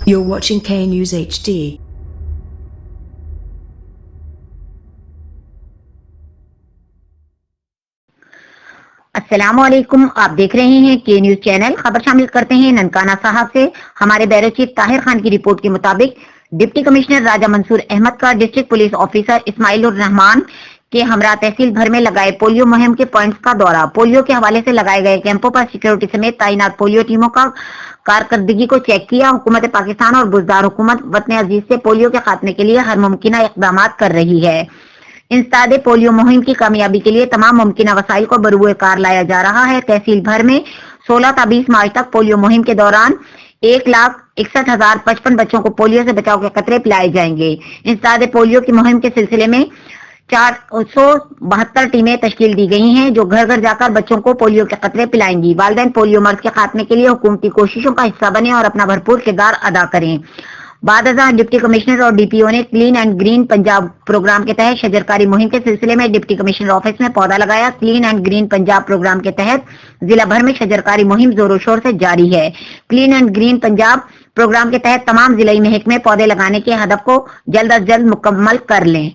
You're watching K News HD. السلام علیکم، آپ دیکھ رہے ہیں کے نیوز چینل۔ خبر شامل کرتے ہیں ننکانہ صاحب سے۔ ہمارے بیورو چیف طاہر خان کی رپورٹ کے مطابق ڈپٹی کمشنر راجہ منصور احمد کا ڈسٹرکٹ پولیس آفیسر اسماعیل الرحمان کے ہمراہ تحصیل بھر میں لگائے پولیو مہم کے پوائنٹس کا دورہ۔ پولیو کے حوالے سے لگائے گئے کیمپوں پر سیکیورٹی سمیت تعینات پولیو ٹیموں کا کارکردگی کو چیک کیا۔ حکومت پاکستان اور بزدار حکومت وطن عزیز سے پولیو کے خاتمے کے لیے ہر ممکنہ اقدامات کر رہی ہے۔ انسداد پولیو مہم کی کامیابی کے لیے تمام ممکنہ وسائل کو بروئے کار لایا جا رہا ہے۔ تحصیل بھر میں 16 تا 20 مارچ تک پولیو مہم کے دوران 1,61,055 بچوں کو پولیو سے بچاؤ کے قطرے پلائے جائیں گے۔ انسداد پولیو کی مہم کے سلسلے میں 472 ٹیمیں تشکیل دی گئی ہیں جو گھر گھر جا کر بچوں کو پولیو کے قطرے پلائیں گی۔ والدین پولیو مرض کے خاتمے کے لیے حکومتی کوششوں کا حصہ بنیں اور اپنا بھرپور کردار ادا کریں۔ بعد ازاں ڈپٹی کمشنر اور ڈی پی او نے clean and green Punjab programme کے تحت شجرکاری مہم کے سلسلے میں ڈپٹی کمشنر آفس میں پودا لگایا۔ Clean and green Punjab programme کے تحت ضلع بھر میں شجرکاری مہم زور و شور سے جاری ہے۔ Clean and green Punjab programme کے تحت تمام ضلعی محکمے پودے لگانے کے ہدف کو جلد از جلد مکمل کر لیں۔